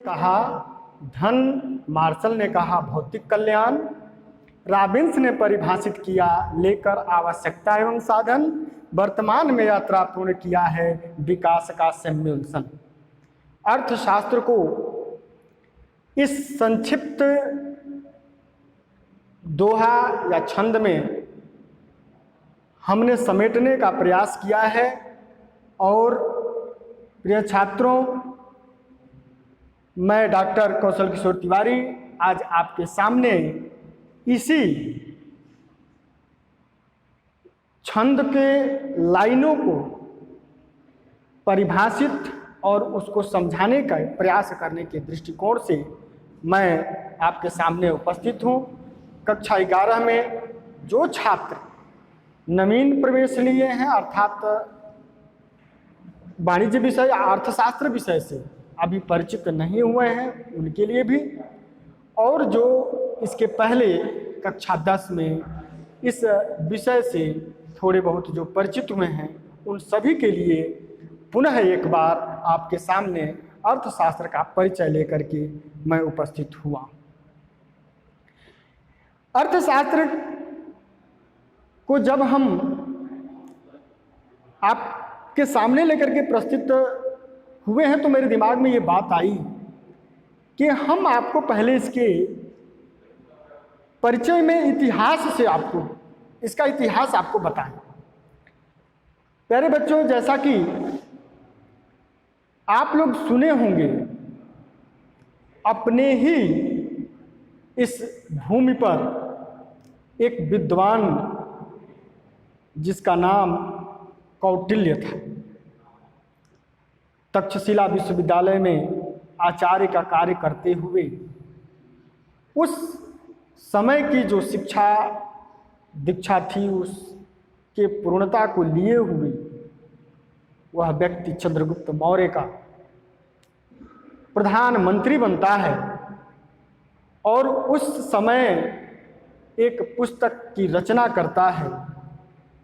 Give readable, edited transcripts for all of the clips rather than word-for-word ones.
कहा धन, मार्शल ने कहा भौतिक कल्याण, रॉबिन्स ने परिभाषित किया लेकर आवश्यकता एवं साधन, वर्तमान में यात्रा पूर्ण किया है विकास का सम्मिलन। अर्थशास्त्र को इस संक्षिप्त दोहा या छंद में हमने समेटने का प्रयास किया है। और प्रिय छात्रों, मैं डॉक्टर कौशल किशोर तिवारी आज आपके सामने इसी छंद के लाइनों को परिभाषित और उसको समझाने का प्रयास करने के दृष्टिकोण से मैं आपके सामने उपस्थित हूँ। कक्षा 11 में जो छात्र नवीन प्रवेश लिए हैं अर्थात वाणिज्य विषय या अर्थशास्त्र विषय से अभी परिचित नहीं हुए हैं उनके लिए भी, और जो इसके पहले कक्षा 10 में इस विषय से थोड़े बहुत जो परिचित हुए हैं उन सभी के लिए पुनः एक बार आपके सामने अर्थशास्त्र का परिचय लेकर के मैं उपस्थित हुआ। अर्थशास्त्र को जब हम आपके सामने लेकर के प्रस्तुत हुए हैं तो मेरे दिमाग में ये बात आई कि हम आपको पहले इसके परिचय में इतिहास से आपको इसका इतिहास आपको बताएं। प्यारे बच्चों, जैसा कि आप लोग सुने होंगे अपने ही इस भूमि पर एक विद्वान जिसका नाम कौटिल्य था, तक्षशिला विश्वविद्यालय में आचार्य का कार्य करते हुए उस समय की जो शिक्षा दीक्षा थी उसके पूर्णता को लिए हुए वह व्यक्ति चंद्रगुप्त मौर्य का प्रधानमंत्री बनता है और उस समय एक पुस्तक की रचना करता है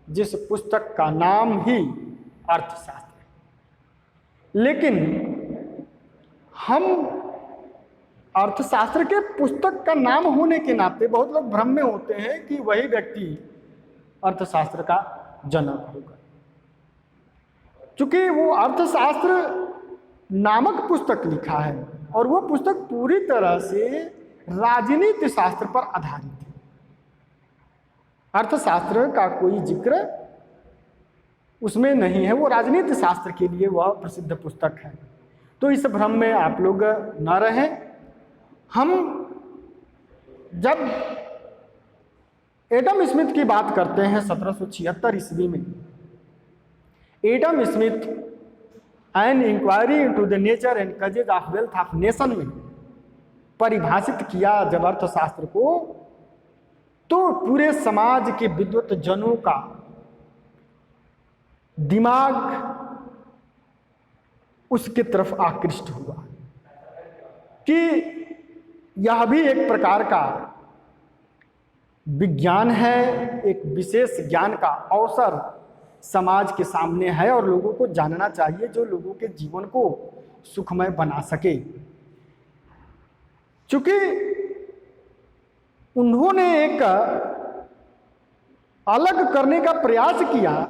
जिस पुस्तक का नाम ही अर्थशास्त्र। लेकिन हम अर्थशास्त्र के पुस्तक का नाम होने के नाते बहुत लोग भ्रम में होते हैं कि वही व्यक्ति अर्थशास्त्र का जनक होगा, क्योंकि वो अर्थशास्त्र नामक पुस्तक लिखा है और वो पुस्तक पूरी तरह से राजनीति शास्त्र पर आधारित है। अर्थशास्त्र का कोई जिक्र उसमें नहीं है, वो राजनीति शास्त्र के लिए वह प्रसिद्ध पुस्तक है। तो इस भ्रम में आप लोग न रहें। हम जब एडम स्मिथ की बात करते हैं 1776 ईस्वी में, Adam Smith an inquiry into the nature and causes of wealth of nation में परिभाषित किया जब अर्थशास्त्र को, तो पूरे समाज के विद्वत जनों का दिमाग उसके तरफ आकृष्ट हुआ कि यह भी एक प्रकार का विज्ञान है, एक विशेष ज्ञान का अवसर समाज के सामने है और लोगों को जानना चाहिए जो लोगों के जीवन को सुखमय बना सके। चूंकि उन्होंने एक अलग करने का प्रयास किया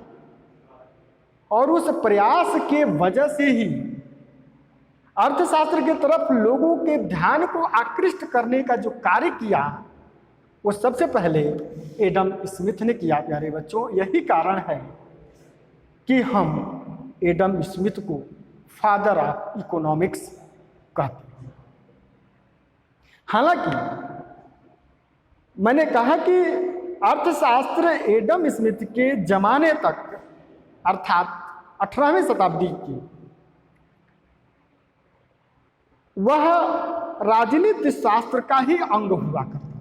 और उस प्रयास के वजह से ही अर्थशास्त्र की तरफ लोगों के ध्यान को आकृष्ट करने का जो कार्य किया वो सबसे पहले एडम स्मिथ ने किया। प्यारे बच्चों, यही कारण है कि हम एडम स्मिथ को फादर ऑफ इकोनॉमिक्स कहते हैं। हालांकि मैंने कहा कि अर्थशास्त्र एडम स्मिथ के जमाने तक अर्थात 18वीं शताब्दी की वह राजनीति शास्त्र का ही अंग हुआ करता था।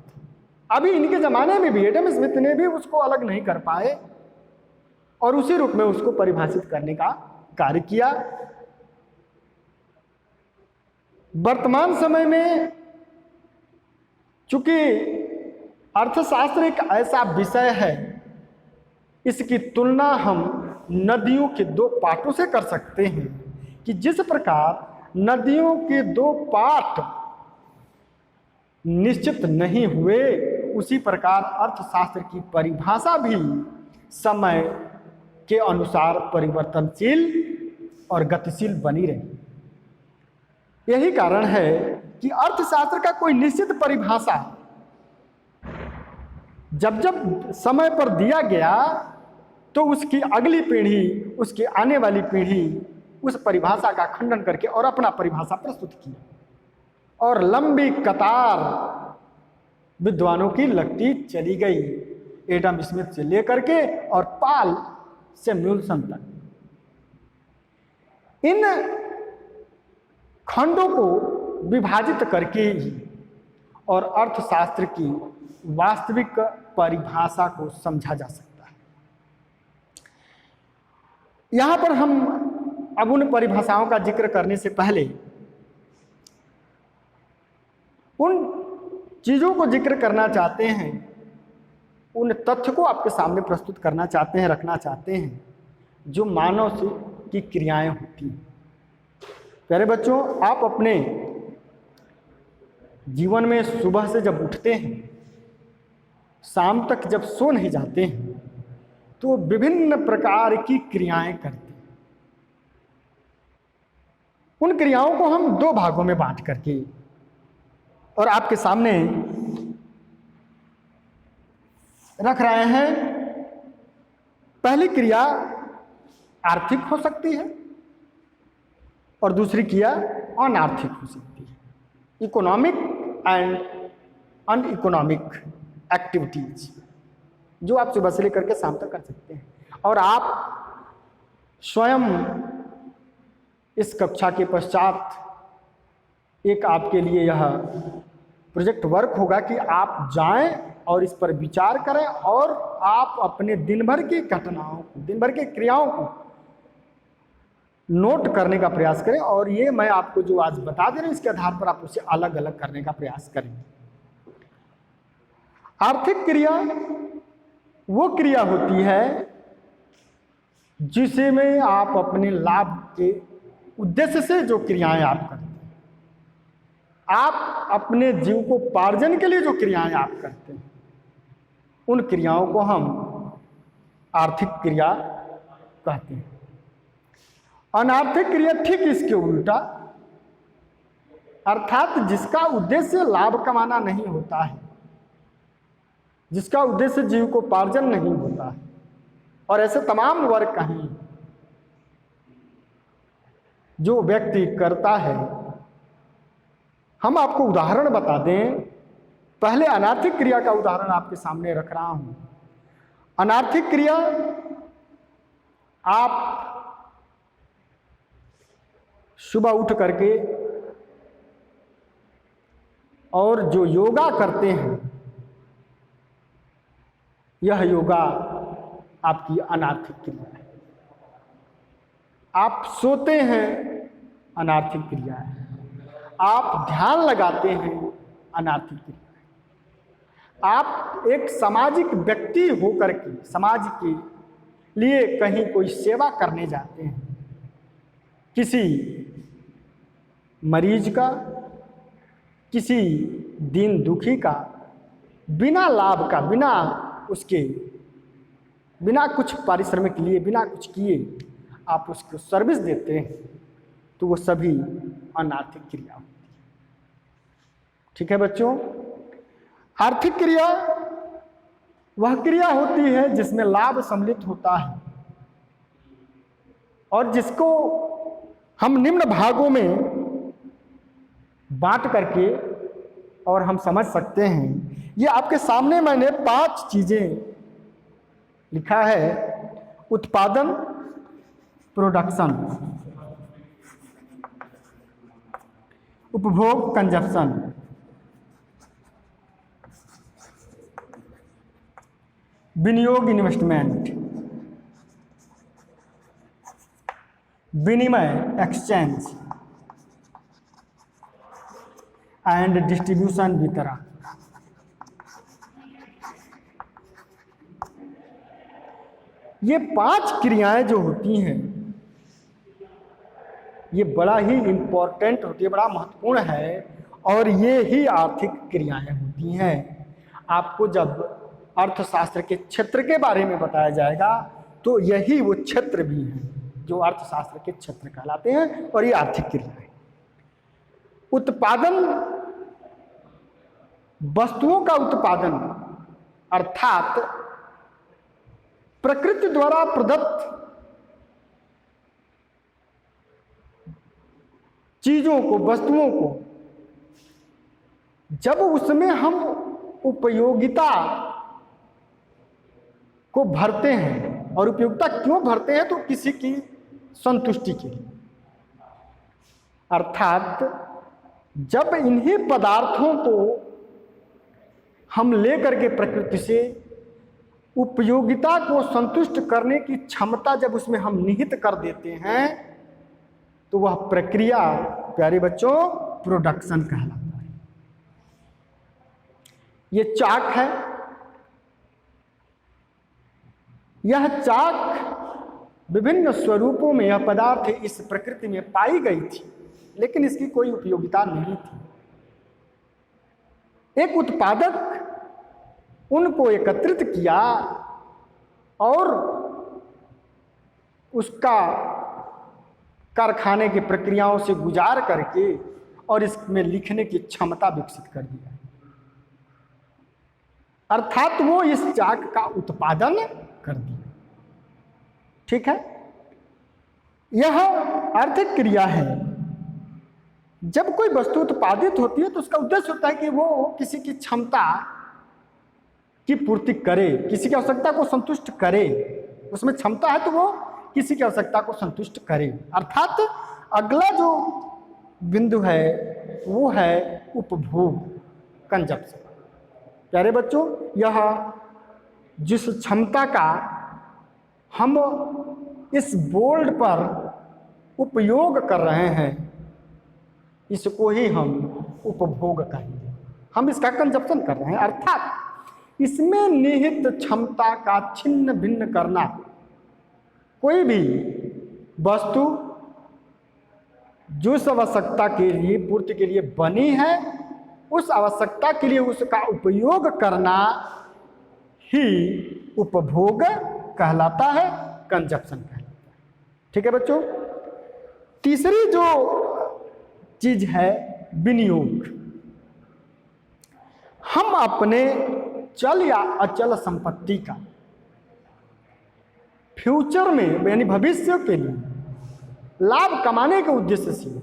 अभी इनके जमाने में भी एडम स्मिथ ने भी उसको अलग नहीं कर पाए और उसी रूप में उसको परिभाषित करने का कार्य किया। वर्तमान समय में चूंकि अर्थशास्त्र एक ऐसा विषय है, इसकी तुलना हम नदियों के दो पाटों से कर सकते हैं कि जिस प्रकार नदियों के दो पाठ निश्चित नहीं हुए, उसी प्रकार अर्थशास्त्र की परिभाषा भी समय के अनुसार परिवर्तनशील और गतिशील बनी रही। यही कारण है कि अर्थशास्त्र का कोई निश्चित परिभाषा जब जब समय पर दिया गया तो उसकी अगली पीढ़ी, उसकी आने वाली पीढ़ी उस परिभाषा का खंडन करके और अपना परिभाषा प्रस्तुत की, और लंबी कतार विद्वानों की लगती चली गई, एडम स्मिथ से लेकर के और पाल सैमुअलसन तक। इन खंडों को विभाजित करके ही और अर्थशास्त्र की वास्तविक परिभाषा को समझा जा सकता है। यहां पर हम अब उन परिभाषाओं का जिक्र करने से पहले उन चीजों को जिक्र करना चाहते हैं, उन तथ्य को आपके सामने प्रस्तुत करना चाहते हैं, रखना चाहते हैं जो मानव से की क्रियाएं होती हैं। प्यारे बच्चों, आप अपने जीवन में सुबह से जब उठते हैं, शाम तक जब सो नहीं जाते हैं, तो विभिन्न प्रकार की क्रियाएं करते हैं। उन क्रियाओं को हम दो भागों में बांट करके और आपके सामने रख रहे हैं। पहली क्रिया आर्थिक हो सकती है और दूसरी क्रिया अनार्थिक हो सकती है। इकोनॉमिक एंड अनइकोनॉमिक एक्टिविटीज जो आप सुबह से लेकर के शाम तक कर सकते हैं। और आप स्वयं इस कक्षा के पश्चात एक आपके लिए यह प्रोजेक्ट वर्क होगा कि आप जाएं और इस पर विचार करें और आप अपने दिन भर की घटनाओं को, दिन भर की क्रियाओं को नोट करने का प्रयास करें, और ये मैं आपको जो आज बता दे रहा हूं इसके आधार पर आप उसे अलग अलग करने का प्रयास करें। आर्थिक क्रिया वो क्रिया होती है जिसे में आप अपने लाभ के उद्देश्य से जो क्रियाएं आप करते हैं, आप अपने जीव को पार्जन के लिए जो क्रियाएं आप करते हैं, उन क्रियाओं को हम आर्थिक क्रिया कहते हैं। अनार्थिक क्रिया ठीक इसके उल्टा, अर्थात जिसका उद्देश्य लाभ कमाना नहीं होता है, जिसका उद्देश्य जीव को पार्जन नहीं होता है, और ऐसे तमाम वर्ग कहीं जो व्यक्ति करता है। हम आपको उदाहरण बता दें। पहले अनार्थिक क्रिया का उदाहरण आपके सामने रख रहा हूं। अनार्थिक क्रिया, आप सुबह उठ करके और जो योगा करते हैं, यह योगा आपकी अनार्थिक क्रिया है। आप सोते हैं, अनार्थिक क्रिया है। आप ध्यान लगाते हैं, अनार्थिक क्रिया है। आप एक सामाजिक व्यक्ति होकर के समाज के लिए कहीं कोई सेवा करने जाते हैं, किसी मरीज का, किसी दीन दुखी का, बिना लाभ का, बिना कुछ पारिश्रमिक लिए, बिना कुछ किए आप उसको सर्विस देते हैं, तो वो सभी अनार्थिक क्रिया होती है। ठीक है बच्चों, आर्थिक क्रिया वह क्रिया होती है जिसमें लाभ सम्मिलित होता है और जिसको हम निम्न भागों में बांट करके और हम समझ सकते हैं। ये आपके सामने मैंने 5 चीजें लिखा है: उत्पादन, प्रोडक्शन, उपभोग, कंजप्शन, विनियोग, इन्वेस्टमेंट, विनिमय, एक्सचेंज, एंड डिस्ट्रीब्यूशन, वितरण। ये 5 क्रियाएं जो होती हैं, ये बड़ा ही इम्पोर्टेंट होती है, बड़ा महत्वपूर्ण है, और ये ही आर्थिक क्रियाएं होती हैं। आपको जब अर्थशास्त्र के क्षेत्र के बारे में बताया जाएगा तो यही वो क्षेत्र भी हैं जो अर्थशास्त्र के क्षेत्र कहलाते हैं, और ये आर्थिक क्रियाएं। उत्पादन, वस्तुओं का उत्पादन अर्थात प्रकृति द्वारा प्रदत्त चीजों को, वस्तुओं को जब उसमें हम उपयोगिता को भरते हैं, और उपयोगिता क्यों भरते हैं, तो किसी की संतुष्टि के लिए। अर्थात जब इन्हीं पदार्थों को हम लेकर के प्रकृति से उपयोगिता को संतुष्ट करने की क्षमता जब उसमें हम निहित कर देते हैं, तो वह प्रक्रिया प्यारे बच्चों प्रोडक्शन कहलाता है। ये चाक है, यह चाक विभिन्न स्वरूपों में यह पदार्थ इस प्रकृति में पाई गई थी, लेकिन इसकी कोई उपयोगिता नहीं थी। एक उत्पादक उनको एकत्रित किया और उसका कारखाने की प्रक्रियाओं से गुजार करके और इसमें लिखने की क्षमता विकसित कर दिया। अर्थात वो इस चाक का उत्पादन कर दिया। ठीक है, यह आर्थिक क्रिया है। जब कोई वस्तु उत्पादित होती है तो उसका उद्देश्य होता है कि वो किसी की क्षमता की पूर्ति करे, किसी की आवश्यकता को संतुष्ट करे। उसमें क्षमता है तो वो किसी की आवश्यकता को संतुष्ट करे। अर्थात अगला जो बिंदु है वो है उपभोग, कंजप्शन। प्यारे बच्चों, यह जिस क्षमता का हम इस बोर्ड पर उपयोग कर रहे हैं, इसको ही हम उपभोग कहेंगे। हम इसका कंजप्शन कर रहे हैं, अर्थात इसमें निहित क्षमता का छिन्न भिन्न करना। कोई भी वस्तु जो आवश्यकता के लिए, पूर्ति के लिए बनी है, उस आवश्यकता के लिए उसका उपयोग करना ही उपभोग कहलाता है, कंजप्शन कहलाता है। ठीक है बच्चों, तीसरी जो चीज है विनियोग। हम अपने चल या अचल संपत्ति का फ्यूचर में यानी भविष्य के लिए लाभ कमाने के उद्देश्य से,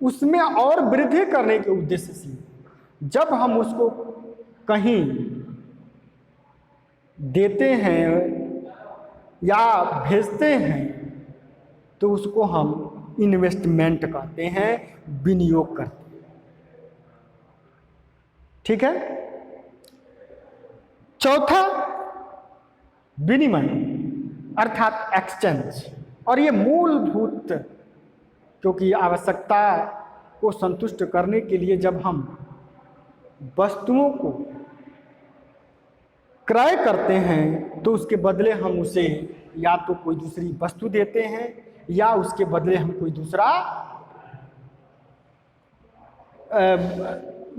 उसमें और वृद्धि करने के उद्देश्य से जब हम उसको कहीं देते हैं या भेजते हैं तो उसको हम इन्वेस्टमेंट कहते हैं, विनियोग करते हैं। ठीक है। चौथा विनिमय अर्थात एक्सचेंज, और ये मूलभूत, क्योंकि आवश्यकता को संतुष्ट करने के लिए जब हम वस्तुओं को क्रय करते हैं तो उसके बदले हम उसे या तो कोई दूसरी वस्तु देते हैं या उसके बदले हम कोई दूसरा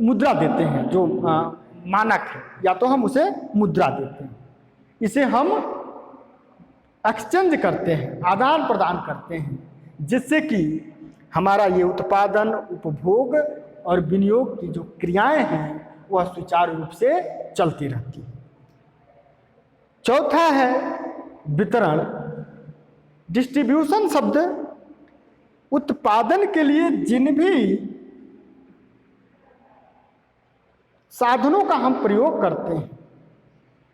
मुद्रा देते हैं जो मानक है, या तो हम उसे मुद्रा देते हैं। इसे हम एक्सचेंज करते हैं, आदान प्रदान करते हैं, जिससे कि हमारा ये उत्पादन, उपभोग और विनियोग की जो क्रियाएं हैं वह सुचारू रूप से चलती रहती है। चौथा है वितरण। डिस्ट्रीब्यूशन शब्द उत्पादन के लिए जिन भी साधनों का हम प्रयोग करते हैं,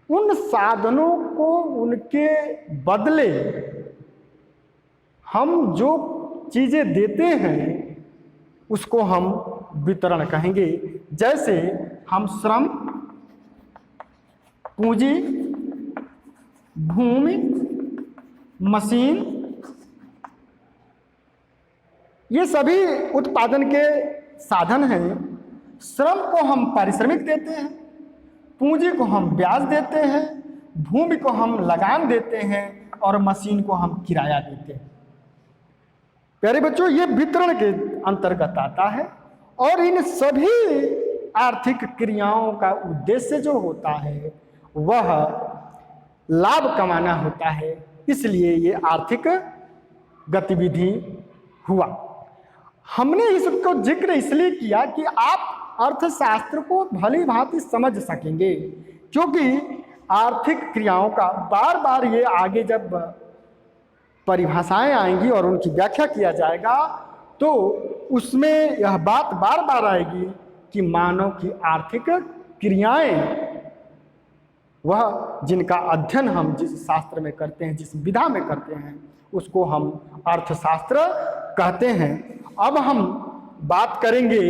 उन साधनों को उनके बदले हम जो चीजें देते हैं उसको हम वितरण कहेंगे। जैसे हम श्रम, पूंजी, भूमि, मशीन, ये सभी उत्पादन के साधन हैं। श्रम को हम पारिश्रमिक देते हैं, पूंजी को हम ब्याज देते हैं, भूमि को हम लगान देते हैं और मशीन को हम किराया देते हैं। प्यारे बच्चों, ये वितरण के अंतर्गत आता है और इन सभी आर्थिक क्रियाओं का उद्देश्य जो होता है वह लाभ कमाना होता है, इसलिए ये आर्थिक गतिविधि हुआ। हमने इसको जिक्र इसलिए किया कि आप अर्थशास्त्र को भली भांति समझ सकेंगे, क्योंकि आर्थिक क्रियाओं का बार बार ये आगे जब परिभाषाएं आएंगी और उनकी व्याख्या किया जाएगा तो उसमें यह बात बार बार आएगी कि मानव की आर्थिक क्रियाएं, वह जिनका अध्ययन हम जिस शास्त्र में करते हैं, जिस विधा में करते हैं, उसको हम अर्थशास्त्र कहते हैं। अब हम बात करेंगे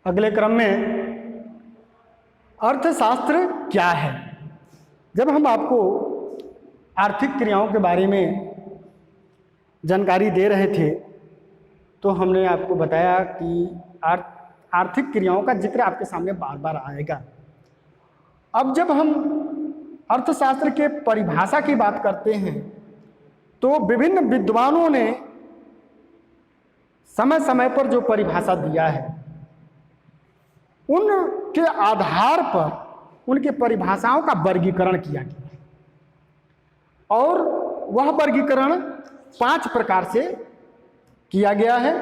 अगले क्रम में अर्थशास्त्र क्या है। जब हम आपको आर्थिक क्रियाओं के बारे में जानकारी दे रहे थे तो हमने आपको बताया कि आर्थिक क्रियाओं का जिक्र आपके सामने बार बार आएगा। अब जब हम अर्थशास्त्र के परिभाषा की बात करते हैं तो विभिन्न विद्वानों ने समय समय पर जो परिभाषा दिया है उनके आधार पर उनके परिभाषाओं का वर्गीकरण किया गया और वह वर्गीकरण 5 प्रकार से किया गया है।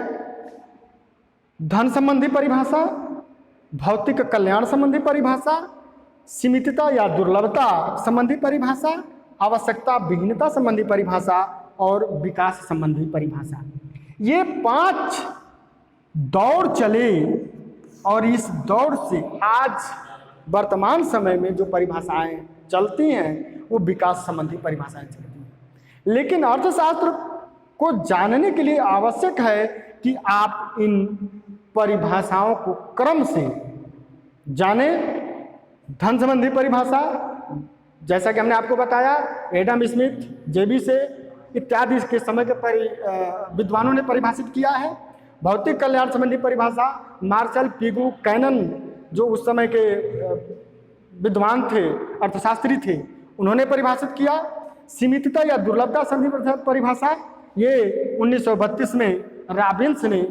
धन संबंधी परिभाषा, भौतिक कल्याण संबंधी परिभाषा, सीमितता या दुर्लभता संबंधी परिभाषा, आवश्यकता विहीनता संबंधी परिभाषा और विकास संबंधी परिभाषा। ये 5 दौर चले और इस दौर से आज वर्तमान समय में जो परिभाषाएं चलती हैं वो विकास संबंधी परिभाषाएं चलती हैं। लेकिन अर्थशास्त्र को जानने के लिए आवश्यक है कि आप इन परिभाषाओं को क्रम से जाने। धन संबंधी परिभाषा, जैसा कि हमने आपको बताया, एडम स्मिथ, जेबी से इत्यादि के समय के विद्वानों ने परिभाषित किया है। भौतिक कल्याण संबंधी परिभाषा मार्शल पिगू कैनन, जो उस समय के विद्वान थे, अर्थशास्त्री थे, उन्होंने परिभाषित किया। सीमितता या दुर्लभता संबंधी परिभाषा ये 1932 में रॉबिन्स ने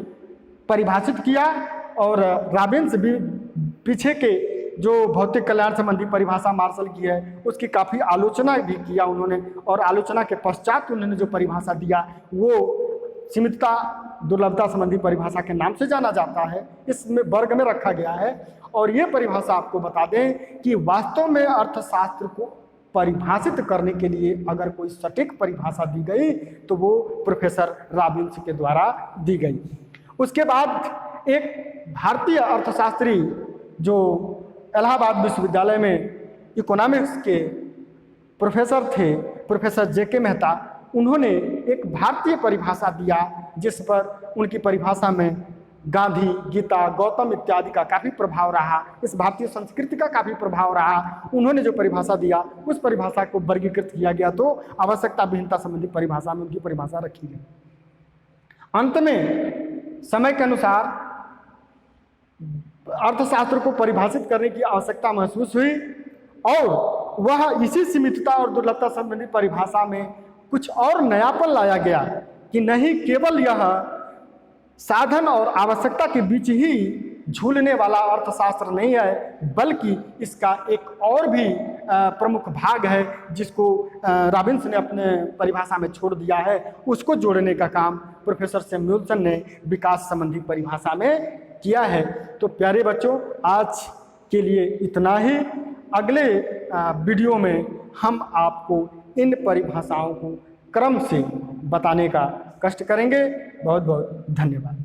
परिभाषित किया और रॉबिन्स भी पीछे के जो भौतिक कल्याण संबंधी परिभाषा मार्शल की है उसकी काफ़ी आलोचना भी किया उन्होंने, और आलोचना के पश्चात उन्होंने जो परिभाषा दिया वो सीमितता दुर्लभता संबंधी परिभाषा के नाम से जाना जाता है, इसमें वर्ग में रखा गया है। और ये परिभाषा आपको बता दें कि वास्तव में अर्थशास्त्र को परिभाषित करने के लिए अगर कोई सटीक परिभाषा दी गई तो वो प्रोफेसर रॉबिन्स के द्वारा दी गई। उसके बाद एक भारतीय अर्थशास्त्री जो इलाहाबाद विश्वविद्यालय में इकोनॉमिक्स के प्रोफेसर थे, प्रोफेसर जेके मेहता, उन्होंने एक भारतीय परिभाषा दिया जिस पर उनकी परिभाषा में गांधी, गीता, गौतम इत्यादि का काफ़ी प्रभाव रहा, इस भारतीय संस्कृति का काफ़ी प्रभाव रहा। उन्होंने जो परिभाषा दिया उस परिभाषा को वर्गीकृत किया गया तो आवश्यकता विहीनता संबंधी परिभाषा में उनकी परिभाषा रखी गई। अंत में समय के अनुसार अर्थशास्त्र को परिभाषित करने की आवश्यकता महसूस हुई और वह इसी सीमितता और दुर्लभता संबंधी परिभाषा में कुछ और नयापन लाया गया कि नहीं केवल यह साधन और आवश्यकता के बीच ही झूलने वाला अर्थशास्त्र नहीं है, बल्कि इसका एक और भी प्रमुख भाग है जिसको रॉबिन्स ने अपने परिभाषा में छोड़ दिया है, उसको जोड़ने का काम प्रोफेसर सैमुअल्सन ने विकास संबंधी परिभाषा में किया है। तो प्यारे बच्चों, आज के लिए इतना ही। अगले वीडियो में हम आपको इन परिभाषाओं को क्रम से बताने का कष्ट करेंगे। बहुत बहुत धन्यवाद।